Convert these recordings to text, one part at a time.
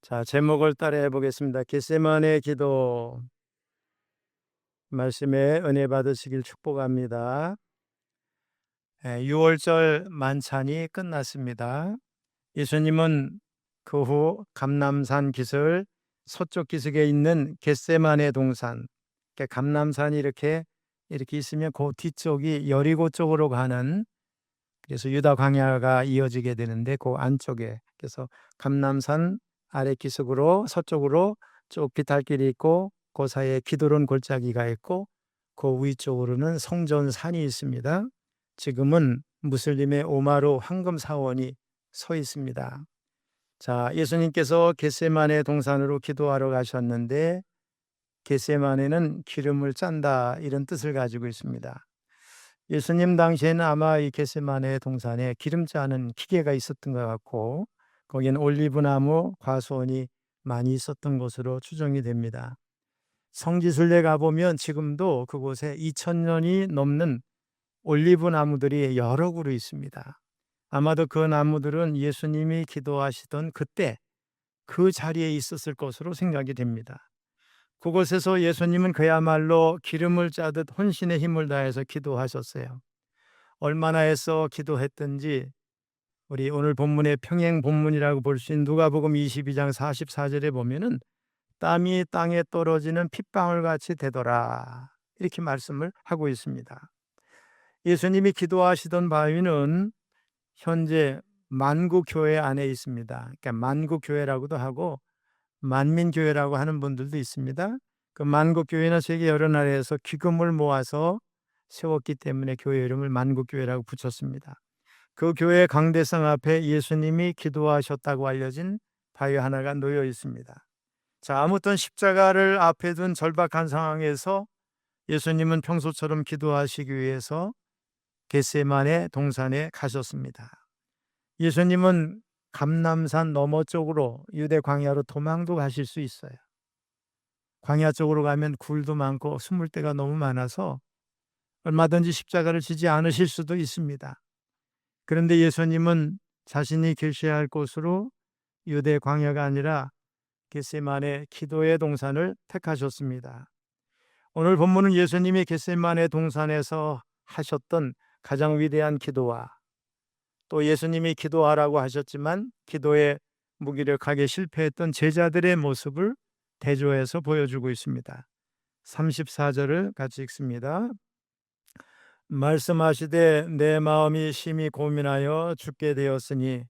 자, 제목을 따라해 보겠습니다. 겟세마네 기도. 말씀에 은혜 받으시길 축복합니다. 6월절 만찬이 끝났습니다. 예수님은 그 후 감람산 기슭 서쪽 기슭에 있는 겟세마네 동산, 그러니까 감람산이 이렇게 있으면 그 뒤쪽이 여리고 쪽으로 가는, 그래서 유다 광야가 이어지게 되는데 그 안쪽에, 그래서 감람산 아래 기슭으로 서쪽으로 쭉 비탈길이 있고 그 사이에 기드론 골짜기가 있고 그 위쪽으로는 성전산이 있습니다. 지금은 무슬림의 오마르 황금 사원이 서 있습니다. 자, 예수님께서 겟세마네 동산으로 기도하러 가셨는데 겟세마네는 기름을 짠다, 이런 뜻을 가지고 있습니다. 예수님 당시에는 아마 이 겟세마네 동산에 기름 짜는 기계가 있었던 것 같고 거기는 올리브나무, 과수원이 많이 있었던 것으로 추정이 됩니다. 성지순례 가보면 지금도 그곳에 2000년이 넘는 올리브나무들이 여러 그루 있습니다. 아마도 그 나무들은 예수님이 기도하시던 그때 그 자리에 있었을 것으로 생각이 됩니다. 그곳에서 예수님은 그야말로 기름을 짜듯 혼신의 힘을 다해서 기도하셨어요. 얼마나 해서 기도했던지 우리 오늘 본문의 평행 본문이라고 볼 수 있는 누가복음 22장 44절에 보면은 땀이 땅에 떨어지는 핏방울 같이 되더라, 이렇게 말씀을 하고 있습니다. 예수님이 기도하시던 바위는 현재 만국교회 안에 있습니다. 그러니까 만국교회라고도 하고 만민교회라고 하는 분들도 있습니다. 그 만국교회는 세계 여러 나라에서 기금을 모아서 세웠기 때문에 교회 이름을 만국교회라고 붙였습니다. 그 교회 강대상 앞에 예수님이 기도하셨다고 알려진 바위 하나가 놓여 있습니다. 자, 아무튼 십자가를 앞에 둔 절박한 상황에서 예수님은 평소처럼 기도하시기 위해서 겟세마네 동산에 가셨습니다. 예수님은 감람산 너머 쪽으로 유대 광야로 도망도 가실 수 있어요. 광야 쪽으로 가면 굴도 많고 숨을 데가 너무 많아서 얼마든지 십자가를 지지 않으실 수도 있습니다. 그런데 예수님은 자신이 계셔야 할 곳으로 유대 광야가 아니라 겟세마네 기도의 동산을 택하셨습니다. 오늘 본문은 예수님이 겟세마네 동산에서 하셨던 가장 위대한 기도와 또 예수님이 기도하라고 하셨지만 기도에 무기력하게 실패했던 제자들의 모습을 대조해서 보여주고 있습니다. 34절을 같이 읽습니다. 말씀하시되 내 마음이 심히 고민하여 죽게 되었으니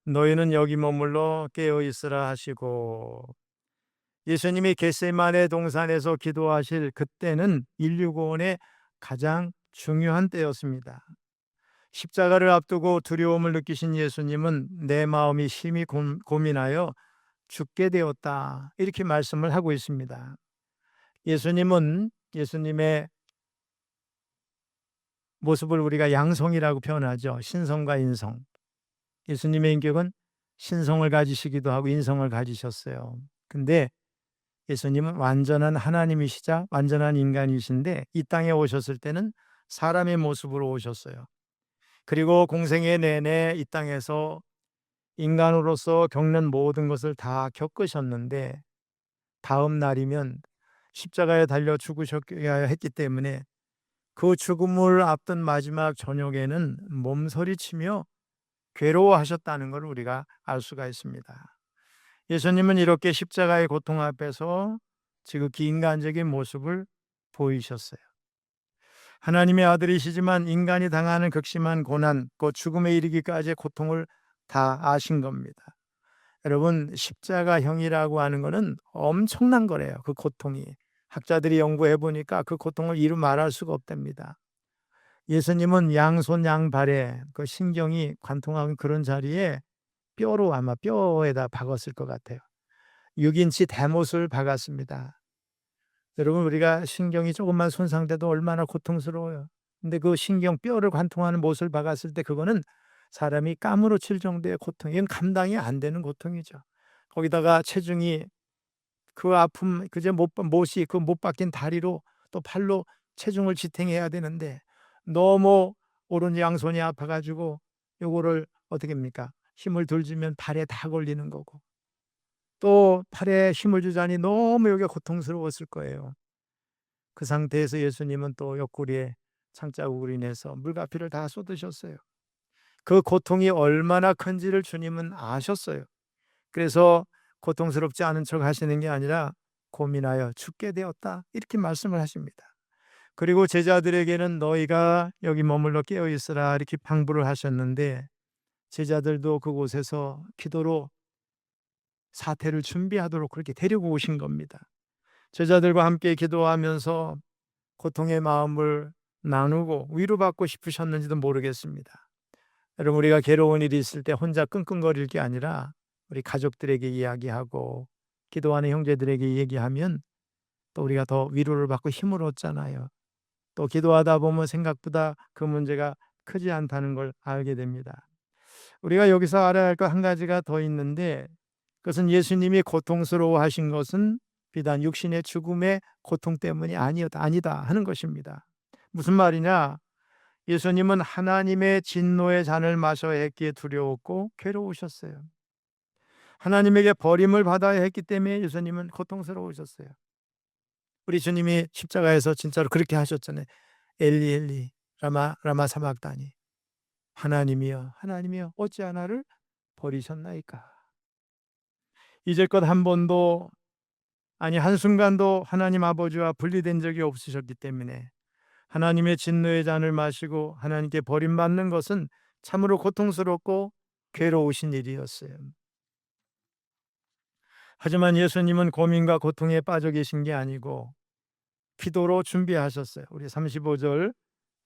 너희는 여기 머물러 깨어 있으라 하시고, 예수님이 겟세마네 동산에서 기도하실 그때는 인류 구원의 가장 중요한 때였습니다. 십자가를 앞두고 두려움을 느끼신 예수님은 내 마음이 심히 고민하여 죽게 되었다, 이렇게 말씀을 하고 있습니다. 예수님은 예수님의 모습을 우리가 양성이라고 표현하죠. 신성과 인성. 예수님의 인격은 신성을 가지시기도 하고 인성을 가지셨어요. 근데 예수님은 완전한 하나님이시자 완전한 인간이신데 이 땅에 오셨을 때는 사람의 모습으로 오셨어요. 그리고 공생애 내내 이 땅에서 인간으로서 겪는 모든 것을 다 겪으셨는데 다음 날이면 십자가에 달려 죽으셔야 했기 때문에 그 죽음을 앞둔 마지막 저녁에는 몸서리치며 괴로워하셨다는 걸 우리가 알 수가 있습니다. 예수님은 이렇게 십자가의 고통 앞에서 지극히 인간적인 모습을 보이셨어요. 하나님의 아들이시지만 인간이 당하는 극심한 고난, 그 죽음에 이르기까지의 고통을 다 아신 겁니다. 여러분, 십자가형이라고 하는 것은 엄청난 거래요. 그 고통이. 학자들이 연구해 보니까 그 고통을 이루 말할 수가 없답니다. 예수님은 양손 양발에 그 신경이 관통하는 그런 자리에 뼈로 아마 뼈에다 박았을 것 같아요. 6인치 대못을 박았습니다. 여러분, 우리가 신경이 조금만 손상돼도 얼마나 고통스러워요. 근데 그 신경 뼈를 관통하는 못을 박았을 때 그거는 사람이 까무러칠 정도의 고통, 이건 감당이 안 되는 고통이죠. 거기다가 체중이 그 아픔, 그저 못이 그 못 박힌 다리로 또 팔로 체중을 지탱해야 되는데 너무 오른 양손이 아파가지고 요거를 어떻게 합니까? 힘을 덜 주면 발에 다 걸리는 거고. 또 팔에 힘을 주자니 너무 여기가 고통스러웠을 거예요. 그 상태에서 예수님은 또 옆구리에 창자국을 인해서 물가피를 다 쏟으셨어요. 그 고통이 얼마나 큰지를 주님은 아셨어요. 그래서 고통스럽지 않은 척 하시는 게 아니라 고민하여 죽게 되었다, 이렇게 말씀을 하십니다. 그리고 제자들에게는 너희가 여기 머물러 깨어 있으라, 이렇게 방부를 하셨는데 제자들도 그곳에서 기도로 사태를 준비하도록 그렇게 데리고 오신 겁니다. 제자들과 함께 기도하면서 고통의 마음을 나누고 위로받고 싶으셨는지도 모르겠습니다. 여러분, 우리가 괴로운 일이 있을 때 혼자 끙끙거릴 게 아니라 우리 가족들에게 이야기하고 기도하는 형제들에게 얘기하면 또 우리가 더 위로를 받고 힘을 얻잖아요. 또 기도하다 보면 생각보다 그 문제가 크지 않다는 걸 알게 됩니다. 우리가 여기서 알아야 할 것 한 가지가 더 있는데, 그것은 예수님이 고통스러워하신 것은 비단 육신의 죽음의 고통 때문이 아니다 하는 것입니다. 무슨 말이냐? 예수님은 하나님의 진노의 잔을 마셔야 했기에 두려웠고 괴로우셨어요. 하나님에게 버림을 받아야 했기 때문에 예수님은 고통스러우셨어요. 우리 주님이 십자가에서 진짜로 그렇게 하셨잖아요. 엘리 엘리 라마 사박다니, 하나님이여 하나님이여 어찌 나를 버리셨나이까. 이제껏 한 번도, 아니 한순간도 하나님 아버지와 분리된 적이 없으셨기 때문에 하나님의 진노의 잔을 마시고 하나님께 버림받는 것은 참으로 고통스럽고 괴로우신 일이었어요. 하지만 예수님은 고민과 고통에 빠져 계신 게 아니고 기도로 준비하셨어요. 우리 35절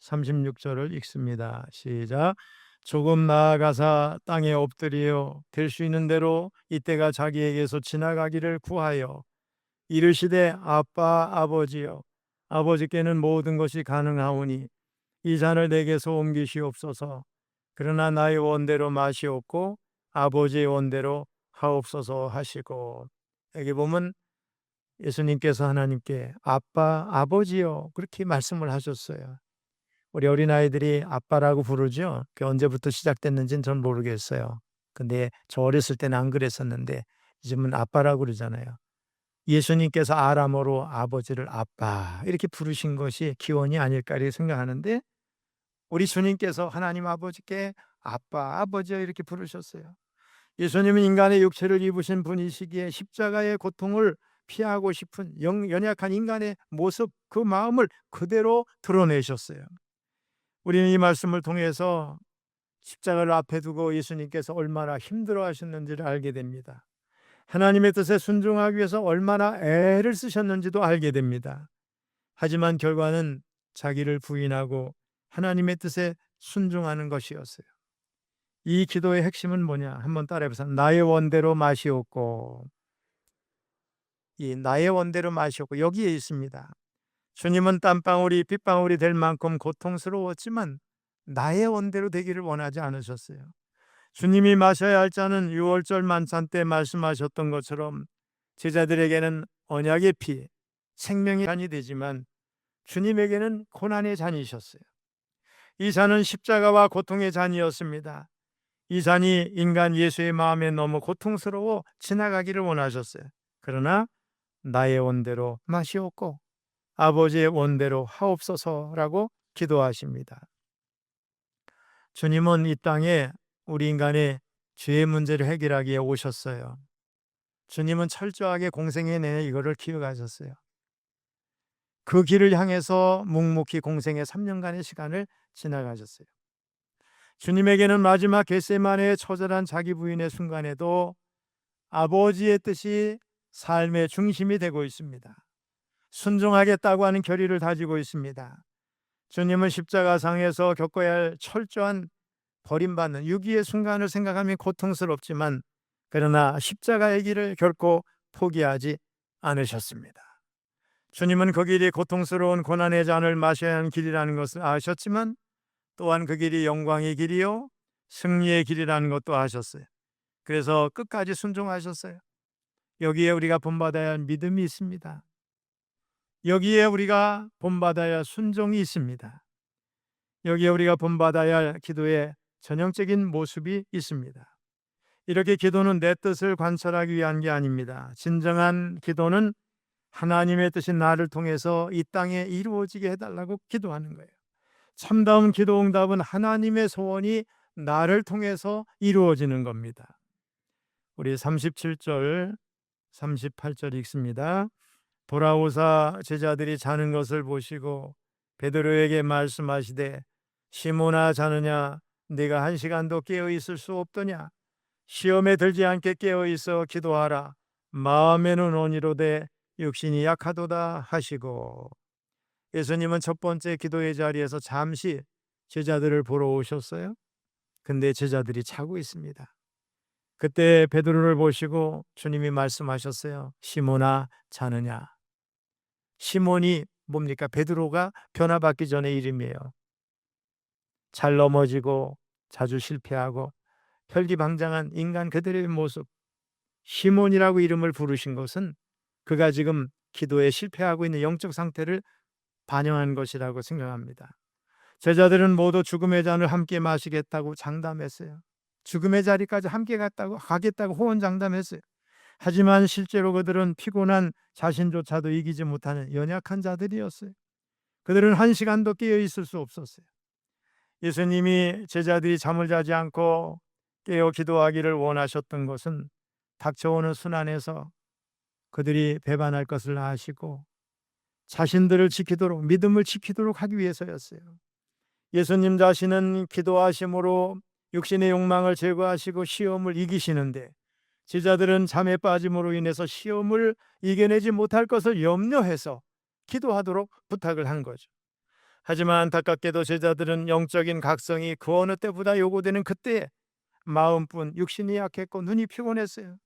36절을 읽습니다. 시작. 조금 나아가사 땅에 엎드리어 될 수 있는 대로 이때가 자기에게서 지나가기를 구하여 이르시되 아빠 아버지여, 아버지께는 모든 것이 가능하오니 이 잔을 내게서 옮기시옵소서. 그러나 나의 원대로 마시옵고 아버지의 원대로 하옵소서 하시고. 여기 보면 예수님께서 하나님께 아빠 아버지여 그렇게 말씀을 하셨어요. 우리 어린아이들이 아빠라고 부르죠. 그게 언제부터 시작됐는지는 전 모르겠어요. 근데 저 어렸을 때는 안 그랬었는데 요즘은 아빠라고 그러잖아요. 예수님께서 아람어로 아버지를 아빠 이렇게 부르신 것이 기원이 아닐까 이렇게 생각하는데, 우리 주님께서 하나님 아버지께 아빠 아버지여 이렇게 부르셨어요. 예수님은 인간의 육체를 입으신 분이시기에 십자가의 고통을 피하고 싶은 연약한 인간의 모습, 그 마음을 그대로 드러내셨어요. 우리는 이 말씀을 통해서 십자가를 앞에 두고 예수님께서 얼마나 힘들어 하셨는지를 알게 됩니다. 하나님의 뜻에 순종하기 위해서 얼마나 애를 쓰셨는지도 알게 됩니다. 하지만 결과는 자기를 부인하고 하나님의 뜻에 순종하는 것이었어요. 이 기도의 핵심은 뭐냐? 한번 따라해보세요. 나의 원대로 마시옵고. 이 나의 원대로 마시옵고 여기에 있습니다. 주님은 땀방울이 빗방울이 될 만큼 고통스러웠지만 나의 원대로 되기를 원하지 않으셨어요. 주님이 마셔야 할 잔은 6월절 만찬 때 말씀하셨던 것처럼 제자들에게는 언약의 피, 생명의 잔이 되지만 주님에게는 고난의 잔이셨어요. 이 잔은 십자가와 고통의 잔이었습니다. 이 잔이 인간 예수의 마음에 너무 고통스러워 지나가기를 원하셨어요. 그러나 나의 원대로 마시옵고 아버지의 원대로 하옵소서라고 기도하십니다. 주님은 이 땅에 우리 인간의 죄의 문제를 해결하기 위해 오셨어요. 주님은 철저하게 공생애내 이거를 기억하셨어요. 그 길을 향해서 묵묵히 공생의 3년간의 시간을 지나가셨어요. 주님에게는 마지막 겟세마네의 처절한 자기 부인의 순간에도 아버지의 뜻이 삶의 중심이 되고 있습니다. 순종하겠다고 하는 결의를 다지고 있습니다. 주님은 십자가상에서 겪어야 할 철저한 버림받는 유기의 순간을 생각하면 고통스럽지만 그러나 십자가의 길을 결코 포기하지 않으셨습니다. 주님은 그 길이 고통스러운 고난의 잔을 마셔야 하는 길이라는 것을 아셨지만 또한 그 길이 영광의 길이요 승리의 길이라는 것도 아셨어요. 그래서 끝까지 순종하셨어요. 여기에 우리가 본받아야 할 믿음이 있습니다. 여기에 우리가 본받아야 할 순종이 있습니다. 여기에 우리가 본받아야 할 기도의 전형적인 모습이 있습니다. 이렇게 기도는 내 뜻을 관철하기 위한 게 아닙니다. 진정한 기도는 하나님의 뜻이 나를 통해서 이 땅에 이루어지게 해달라고 기도하는 거예요. 참다운 기도 응답은 하나님의 소원이 나를 통해서 이루어지는 겁니다. 우리 37절, 38절 읽습니다. 돌아오사 제자들이 자는 것을 보시고 베드로에게 말씀하시되 시몬아, 자느냐? 네가 1시간도 깨어 있을 수 없더냐? 시험에 들지 않게 깨어 있어 기도하라. 마음에는 온이로되 육신이 약하도다 하시고. 예수님은 첫 번째 기도의 자리에서 잠시 제자들을 보러 오셨어요. 근데 제자들이 자고 있습니다. 그때 베드로를 보시고 주님이 말씀하셨어요. 시몬아, 자느냐? 시몬이 뭡니까? 베드로가 변화받기 전의 이름이에요. 잘 넘어지고 자주 실패하고 혈기방장한 인간 그들의 모습, 시몬이라고 이름을 부르신 것은 그가 지금 기도에 실패하고 있는 영적 상태를 반영한 것이라고 생각합니다. 제자들은 모두 죽음의 잔을 함께 마시겠다고 장담했어요. 죽음의 자리까지 함께 가겠다고 호언장담했어요. 하지만 실제로 그들은 피곤한 자신조차도 이기지 못하는 연약한 자들이었어요. 그들은 1시간도 깨어 있을 수 없었어요. 예수님이 제자들이 잠을 자지 않고 깨어 기도하기를 원하셨던 것은 닥쳐오는 순환에서 그들이 배반할 것을 아시고 자신들을 지키도록, 믿음을 지키도록 하기 위해서였어요. 예수님 자신은 기도하심으로 육신의 욕망을 제거하시고 시험을 이기시는데 제자들은 잠에 빠짐으로 인해서 시험을 이겨내지 못할 것을 염려해서 기도하도록 부탁을 한 거죠. 하지만 안타깝게도 제자들은 영적인 각성이 그 어느 때보다 요구되는 그때에 마음뿐 육신이 약했고 눈이 피곤했어요.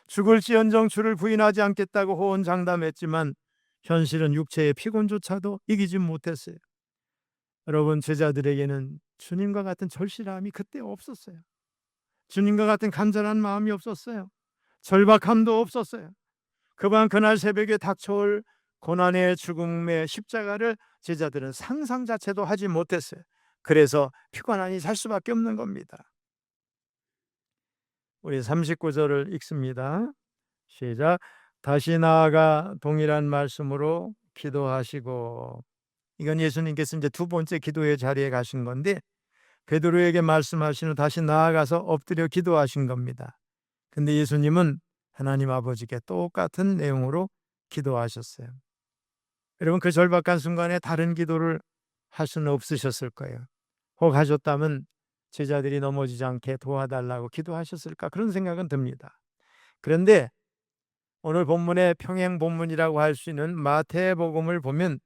죽을지언정 주를 부인하지 않겠다고 호언장담했지만 현실은 육체의 피곤조차도 이기지 못했어요. 여러분, 제자들에게는 주님과 같은 절실함이 그때 없었어요. 주님과 같은 간절한 마음이 없었어요. 절박함도 없었어요. 그만 그날 새벽에 닥쳐올 고난의 죽음의 십자가를 제자들은 상상 자체도 하지 못했어요. 그래서 피곤하니 잘 수밖에 없는 겁니다. 우리 39절을 읽습니다. 시작. 다시 나아가 동일한 말씀으로 기도하시고. 이건 예수님께서 이제 두 번째 기도의 자리에 가신 건데 베드로에게 말씀하신 후 다시 나아가서 엎드려 기도하신 겁니다. 근데 예수님은 하나님 아버지께 똑같은 내용으로 기도하셨어요. 여러분, 그 절박한 순간에 다른 기도를 할 수는 없으셨을 거예요. 혹 하셨다면 제자들이 넘어지지 않게 도와달라고 기도하셨을까, 그런 생각은 듭니다. 그런데 오늘 본문의 평행 본문이라고 할 수 있는 마태복음을 보면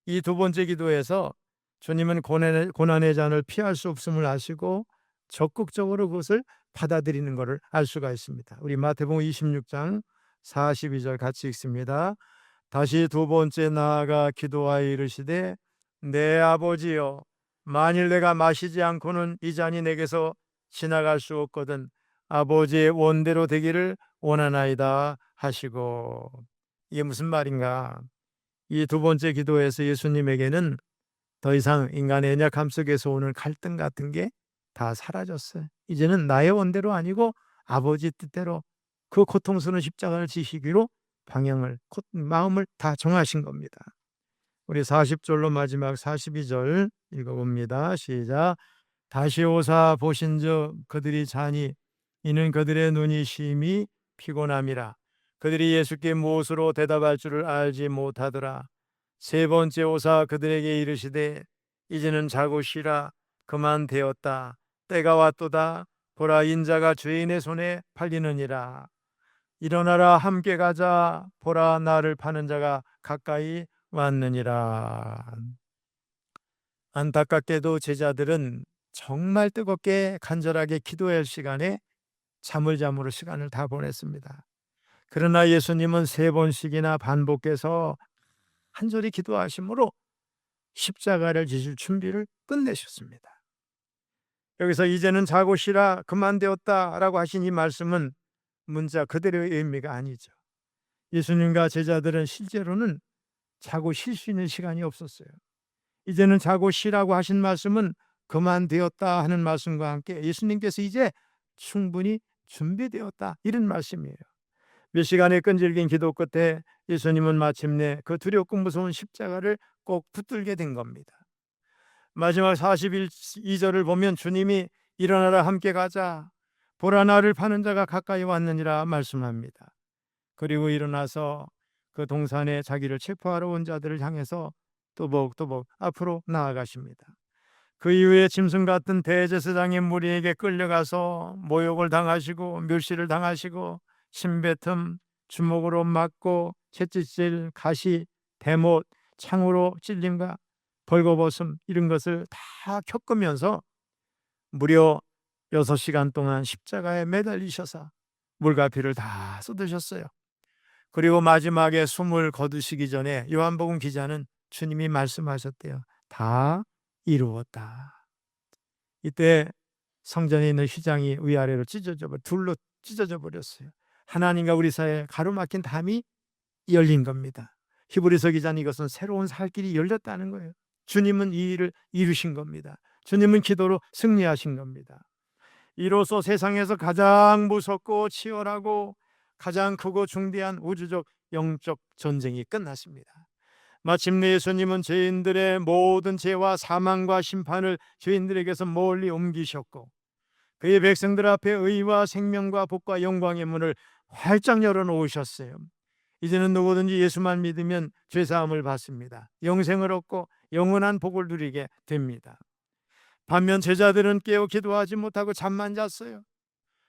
이 두 번째 기도에서 주님은 고난의 잔을 피할 수 없음을 아시고 적극적으로 그것을 받아들이는 것을 알 수가 있습니다. 우리 마태복음 26장 42절 같이 읽습니다. 다시 두 번째 나아가 기도하여 이르시되 내 아버지여, 만일 내가 마시지 않고는 이 잔이 내게서 지나갈 수 없거든 아버지의 원대로 되기를 원하나이다 하시고. 이게 무슨 말인가? 이 두 번째 기도에서 예수님에게는 더 이상 인간의 연약함 속에서 오는 갈등 같은 게 다 사라졌어요. 이제는 나의 원대로 아니고 아버지 뜻대로 그 고통스러운 십자가를 지시기로 마음을 다 정하신 겁니다. 우리 40절로 마지막 42절 읽어봅니다. 시작. 다시 오사 보신즉 그들이 자니 이는 그들의 눈이 심히 피곤함이라. 그들이 예수께 무엇으로 대답할 줄을 알지 못하더라. 세 번째 오사 그들에게 이르시되 이제는 자고 쉬라. 그만 되었다. 때가 왔도다. 보라, 인자가 죄인의 손에 팔리느니라. 일어나라, 함께 가자. 보라, 나를 파는 자가 가까이 왔느니라. 안타깝게도 제자들은 정말 뜨겁게 간절하게 기도할 시간에 잠으로 시간을 다 보냈습니다. 그러나 예수님은 3번씩이나 반복해서 한절히 기도하심으로 십자가를 지실 준비를 끝내셨습니다. 여기서 이제는 자고 쉬라, 그만 되었다라고 하신 이 말씀은 문자 그대로의 의미가 아니죠. 예수님과 제자들은 실제로는 자고 쉴 수 있는 시간이 없었어요. 이제는 자고 쉬라고 하신 말씀은 그만 되었다 하는 말씀과 함께 예수님께서 이제 충분히 준비되었다. 이런 말씀이에요. 몇 시간의 끈질긴 기도 끝에 예수님은 마침내 그 두렵고 무서운 십자가를 꼭 붙들게 된 겁니다. 마지막 42절을 보면 주님이 일어나라 함께 가자. 보라 나를 파는 자가 가까이 왔느니라 말씀합니다. 그리고 일어나서 그 동산에 자기를 체포하러 온 자들을 향해서 또복또복 앞으로 나아가십니다. 그 이후에 짐승 같은 대제사장의 무리에게 끌려가서 모욕을 당하시고 멸시를 당하시고 침뱉음, 주먹으로 맞고 채찍질, 가시, 대못, 창으로 찔림과 벌거벗음 이런 것을 다 겪으면서 무려 6시간 동안 십자가에 매달리셔서 물과 피를 다 쏟으셨어요. 그리고 마지막에 숨을 거두시기 전에 요한복음 기자는 주님이 말씀하셨대요. 다 이루었다. 이때 성전에 있는 휘장이 위아래로 둘로 찢어져 버렸어요. 하나님과 우리 사이에 가로막힌 담이 열린 겁니다. 히브리서 기자는 이것은 새로운 살 길이 열렸다는 거예요. 주님은 이 일을 이루신 겁니다. 주님은 기도로 승리하신 겁니다. 이로써 세상에서 가장 무섭고 치열하고 가장 크고 중대한 우주적 영적 전쟁이 끝났습니다. 마침내 예수님은 죄인들의 모든 죄와 사망과 심판을 죄인들에게서 멀리 옮기셨고 그의 백성들 앞에 의와 생명과 복과 영광의 문을 활짝 열어놓으셨어요. 이제는 누구든지 예수만 믿으면 죄사함을 받습니다. 영생을 얻고 영원한 복을 누리게 됩니다. 반면 제자들은 깨어 기도하지 못하고 잠만 잤어요.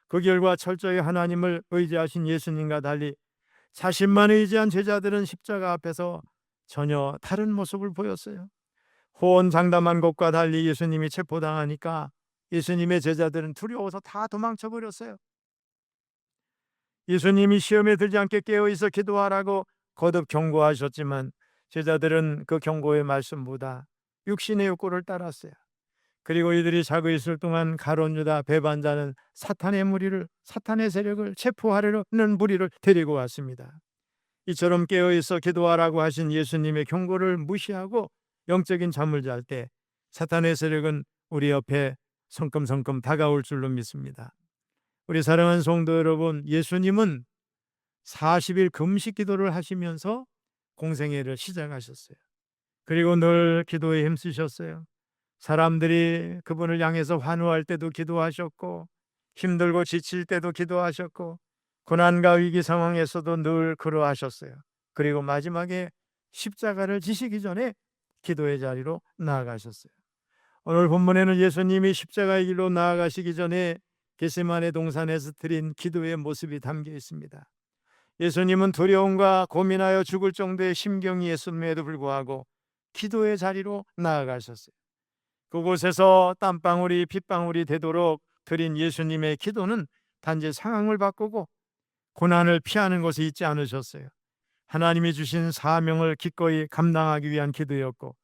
그 결과 철저히 하나님을 의지하신 예수님과 달리 자신만 의지한 제자들은 십자가 앞에서 전혀 다른 모습을 보였어요. 호언장담한 것과 달리 예수님이 체포당하니까 예수님의 제자들은 두려워서 다 도망쳐 버렸어요. 예수님이 시험에 들지 않게 깨어있어 기도하라고 거듭 경고하셨지만 제자들은 그 경고의 말씀보다 육신의 욕구를 따랐어요. 그리고 이들이 자고 있을 동안 가룟 유다 배반자는 사탄의 세력을 체포하려는 무리를 데리고 왔습니다. 이처럼 깨어있어 기도하라고 하신 예수님의 경고를 무시하고 영적인 잠을 잘 때 사탄의 세력은 우리 옆에 성큼성큼 다가올 줄로 믿습니다. 우리 사랑하는 성도 여러분, 예수님은 40일 금식 기도를 하시면서 공생애를 시작하셨어요. 그리고 늘 기도에 힘쓰셨어요. 사람들이 그분을 향해서 환호할 때도 기도하셨고 힘들고 지칠 때도 기도하셨고 고난과 위기 상황에서도 늘 그러하셨어요. 그리고 마지막에 십자가를 지시기 전에 기도의 자리로 나아가셨어요. 오늘 본문에는 예수님이 십자가의 길로 나아가시기 전에 겟세마네 동산에서 드린 기도의 모습이 담겨 있습니다. 예수님은 두려움과 고민하여 죽을 정도의 심경이 있음에도 불구하고 기도의 자리로 나아가셨어요. 그곳에서 땀방울이 핏방울이 되도록 드린 예수님의 기도는 단지 상황을 바꾸고 고난을 피하는 것에 있지 않으셨어요. 하나님이 주신 사명을 기꺼이 감당하기 위한 기도였고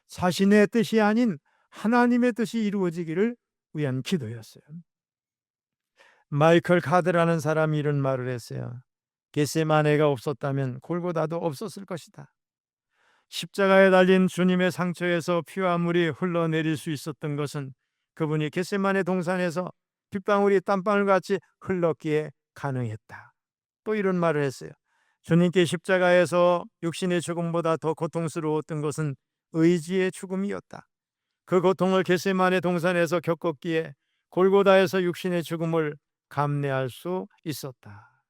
자신의 뜻이 아닌 하나님의 뜻이 이루어지기를 위한 기도였어요. 마이클 카드라는 사람이 이런 말을 했어요. 겟세마네가 없었다면 골고다도 없었을 것이다. 십자가에 달린 주님의 상처에서 피와 물이 흘러내릴 수 있었던 것은 그분이 겟세마네 동산에서 빗방울이 땀방울같이 흘렀기에 가능했다. 또 이런 말을 했어요. 주님께 십자가에서 육신의 죽음보다 더 고통스러웠던 것은 의지의 죽음이었다. 그 고통을 겟세마네 동산에서 겪었기에 골고다에서 육신의 죽음을 감내할 수 있었다.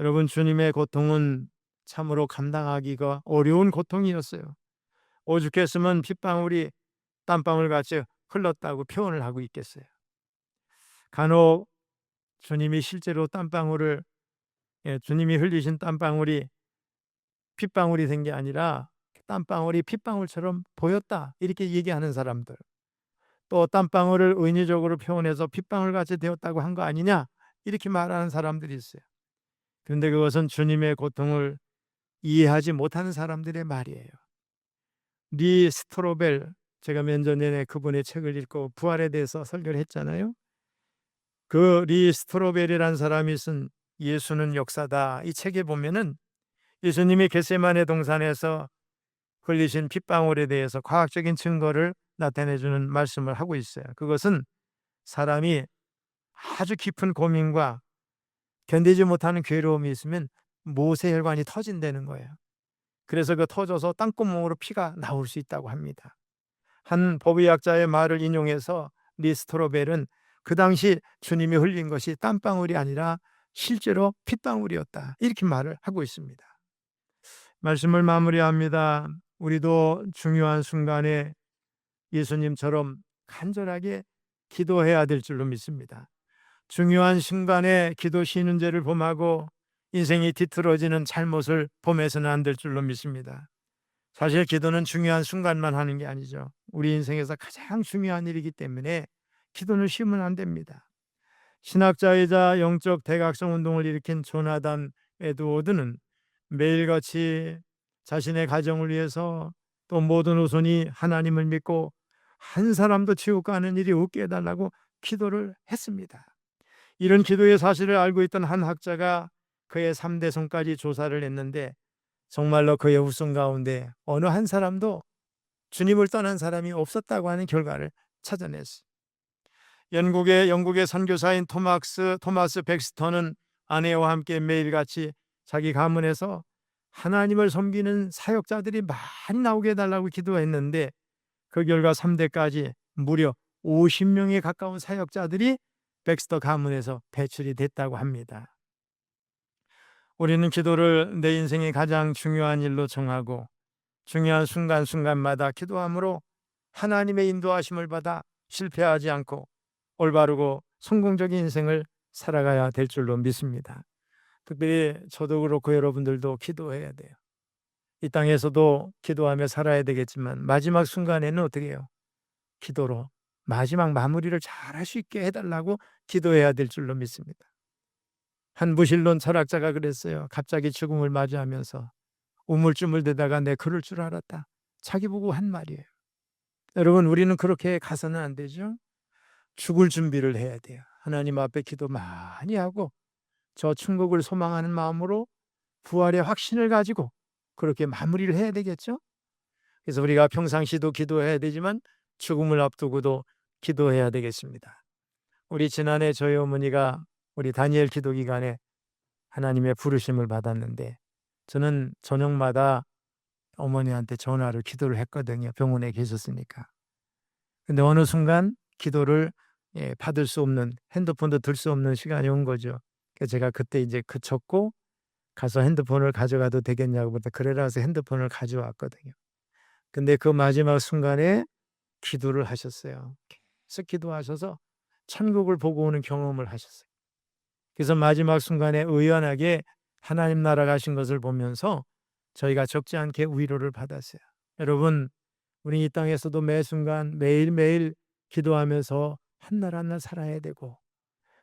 여러분, 주님의 고통은 참으로 감당하기가 어려운 고통이었어요. 오죽했으면 핏방울이 땀방울같이 흘렀다고 표현을 하고 있겠어요. 간혹 주님이 실제로 주님이 흘리신 땀방울이 핏방울이 된 게 아니라 땀방울이 핏방울처럼 보였다 이렇게 얘기하는 사람들, 또 땀방울을 의미적으로 표현해서 핏방울같이 되었다고 한 거 아니냐 이렇게 말하는 사람들이 있어요. 그런데 그것은 주님의 고통을 이해하지 못하는 사람들의 말이에요. 리 스트로벨, 제가 몇 년 전에 그분의 책을 읽고 부활에 대해서 설교를 했잖아요. 그 리 스트로벨이라는 사람이 쓴 예수는 역사다 이 책에 보면은 예수님이 겟세마네 동산에서 흘리신 핏방울에 대해서 과학적인 증거를 나타내주는 말씀을 하고 있어요. 그것은 사람이 아주 깊은 고민과 견디지 못하는 괴로움이 있으면 모세혈관이 터진다는 거예요. 그래서 그 터져서 땅구멍으로 피가 나올 수 있다고 합니다. 한 법의학자의 말을 인용해서 리스토로벨은 그 당시 주님이 흘린 것이 땀방울이 아니라 실제로 핏방울이었다, 이렇게 말을 하고 있습니다. 말씀을 마무리합니다. 우리도 중요한 순간에 예수님처럼 간절하게 기도해야 될 줄로 믿습니다. 중요한 순간에 기도 쉬는 죄를 범하고 인생이 뒤틀어지는 잘못을 범해서는 안 될 줄로 믿습니다. 사실 기도는 중요한 순간만 하는 게 아니죠. 우리 인생에서 가장 중요한 일이기 때문에 기도는 쉬면 안 됩니다. 신학자이자 영적 대각성 운동을 일으킨 조나단 에드워드는 매일같이 자신의 가정을 위해서 또 모든 후손이 하나님을 믿고 한 사람도 지옥 가는 일이 없게 해달라고 기도를 했습니다. 이런 기도의 사실을 알고 있던 한 학자가 그의 3대손까지 조사를 했는데 정말로 그의 후손 가운데 어느 한 사람도 주님을 떠난 사람이 없었다고 하는 결과를 찾아냈어요. 영국의 선교사인 토마스 백스터는 아내와 함께 매일같이 자기 가문에서 하나님을 섬기는 사역자들이 많이 나오게 해달라고 기도했는데 그 결과 3대까지 무려 50명에 가까운 사역자들이 백스터 가문에서 배출이 됐다고 합니다. 우리는 기도를 내 인생의 가장 중요한 일로 정하고 중요한 순간순간마다 기도함으로 하나님의 인도하심을 받아 실패하지 않고 올바르고 성공적인 인생을 살아가야 될 줄로 믿습니다. 특별히 저도 그렇고 여러분들도 기도해야 돼요. 이 땅에서도 기도하며 살아야 되겠지만 마지막 순간에는 어떻게 해요? 기도로 마지막 마무리를 잘 할 수 있게 해달라고 기도해야 될 줄로 믿습니다. 한 무신론 철학자가 그랬어요. 갑자기 죽음을 맞이하면서 우물쭈물대다가 내 그럴 줄 알았다, 자기 보고 한 말이에요. 여러분, 우리는 그렇게 가서는 안 되죠. 죽을 준비를 해야 돼요. 하나님 앞에 기도 많이 하고 저 천국을 소망하는 마음으로 부활의 확신을 가지고 그렇게 마무리를 해야 되겠죠. 그래서 우리가 평상시도 기도해야 되지만 죽음을 앞두고도 기도해야 되겠습니다. 우리 지난해 저희 어머니가 우리 다니엘 기도 기간에 하나님의 부르심을 받았는데 저는 저녁마다 어머니한테 전화를 기도를 했거든요. 병원에 계셨으니까. 근데 어느 순간 기도를 받을 수 없는, 핸드폰도 들 수 없는 시간이 온 거죠. 그래서 제가 그때 이제 그쳤고 가서 핸드폰을 가져가도 되겠냐고 보다 그래라서 핸드폰을 가져왔거든요. 근데 그 마지막 순간에 기도를 하셨어요. 계속 기도하셔서 천국을 보고 오는 경험을 하셨어요. 그래서 마지막 순간에 의연하게 하나님 나라 가신 것을 보면서 저희가 적지 않게 위로를 받았어요. 여러분, 우리 이 땅에서도 매 순간 매일매일 기도하면서 한 날 한 날 살아야 되고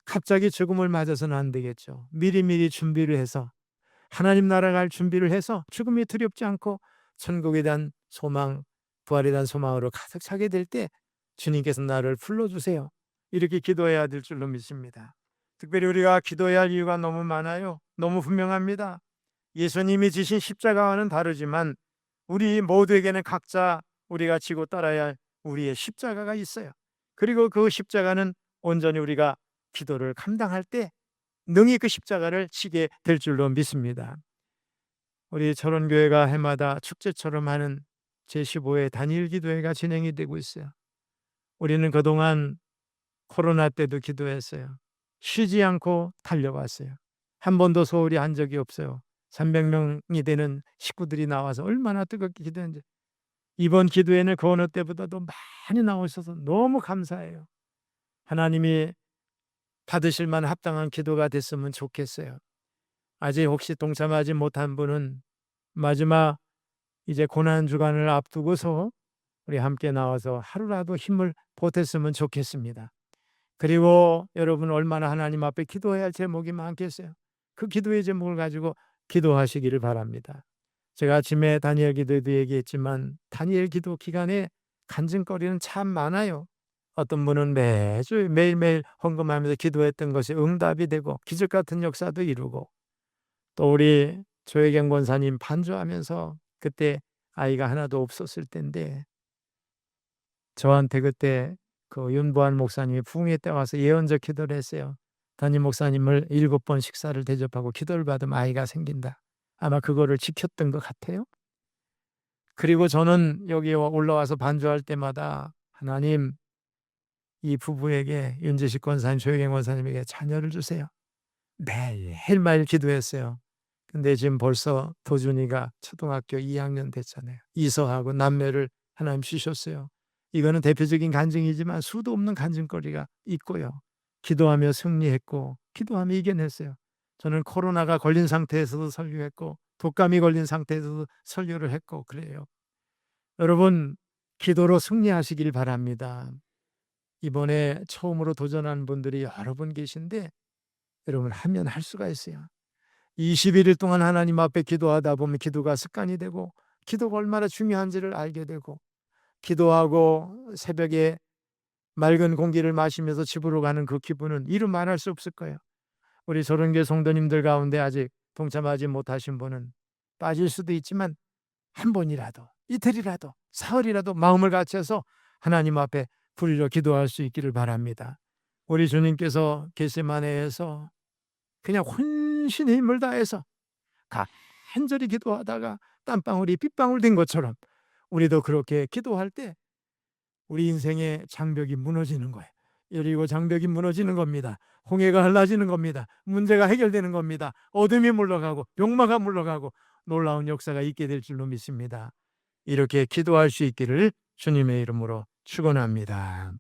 갑자기 죽음을 맞아서는 안 되겠죠. 미리미리 준비를 해서 하나님 나라 갈 준비를 해서 죽음이 두렵지 않고 천국에 대한 소망, 부활에 대한 소망으로 가득 차게 될 때 주님께서 나를 불러주세요, 이렇게 기도해야 될 줄로 믿습니다. 특별히 우리가 기도해야 할 이유가 너무 많아요. 너무 분명합니다. 예수님이 지신 십자가와는 다르지만 우리 모두에게는 각자 우리가 지고 따라야 할 우리의 십자가가 있어요. 그리고 그 십자가는 온전히 우리가 기도를 감당할 때 능히 그 십자가를 지게 될 줄로 믿습니다. 우리 철원교회가 해마다 축제처럼 하는 제15회 단일 기도회가 진행이 되고 있어요. 우리는 그동안 코로나 때도 기도했어요. 쉬지 않고 달려왔어요. 한 번도 소홀히 한 적이 없어요. 300명이 되는 식구들이 나와서 얼마나 뜨겁게 기도했는지. 이번 기도회는 그 어느 때보다도 많이 나오셔서 너무 감사해요. 하나님이 받으실 만한 합당한 기도가 됐으면 좋겠어요. 아직 혹시 동참하지 못한 분은 마지막 이제 고난주간을 앞두고서 우리 함께 나와서 하루라도 힘을 보탰으면 좋겠습니다. 그리고 여러분, 얼마나 하나님 앞에 기도해야 할 제목이 많겠어요. 그 기도의 제목을 가지고 기도하시기를 바랍니다. 제가 아침에 다니엘 기도에도 얘기했지만 다니엘 기도 기간에 간증거리는 참 많아요. 어떤 분은 매주 매일매일 헌금하면서 기도했던 것이 응답이 되고 기적 같은 역사도 이루고, 또 우리 조혜경 권사님 반주하면서 그때 아이가 하나도 없었을 때인데 저한테 그때 그 윤보한 목사님이 부흥회 때 와서 예언적 기도를 했어요. 담임 목사님을 7번 식사를 대접하고 기도를 받으면 아이가 생긴다. 아마 그거를 지켰던 것 같아요. 그리고 저는 여기 올라와서 반주할 때마다 하나님, 이 부부에게, 윤재식 권사님, 조영행 권사님에게 자녀를 주세요. 매일매일 기도했어요. 근데 지금 벌써 도준이가 초등학교 2학년 됐잖아요. 이서하고 남매를 하나님 주셨어요. 이거는 대표적인 간증이지만 수도 없는 간증거리가 있고요. 기도하며 승리했고 기도하며 이겨냈어요. 저는 코로나가 걸린 상태에서도 설교했고 독감이 걸린 상태에서도 설교를 했고 그래요. 여러분, 기도로 승리하시길 바랍니다. 이번에 처음으로 도전한 분들이 여러 분 계신데 여러분, 하면 할 수가 있어요. 21일 동안 하나님 앞에 기도하다 보면 기도가 습관이 되고 기도가 얼마나 중요한지를 알게 되고, 기도하고 새벽에 맑은 공기를 마시면서 집으로 가는 그 기분은 이루 말할 수 없을 거예요. 우리 조른교 성도님들 가운데 아직 동참하지 못하신 분은 빠질 수도 있지만 한 번이라도, 이틀이라도, 사흘이라도 마음을 같이해서 하나님 앞에 부르짖어 기도할 수 있기를 바랍니다. 우리 주님께서 겟세마네에서 그냥 혼신의 힘을 다해서 간절히 기도하다가 땀방울이 빗방울 된 것처럼 우리도 그렇게 기도할 때 우리 인생의 장벽이 무너지는 거예요. 여리고 장벽이 무너지는 겁니다. 홍해가 갈라지는 겁니다. 문제가 해결되는 겁니다. 어둠이 물러가고 병마가 물러가고 놀라운 역사가 있게 될 줄로 믿습니다. 이렇게 기도할 수 있기를 주님의 이름으로 축원합니다.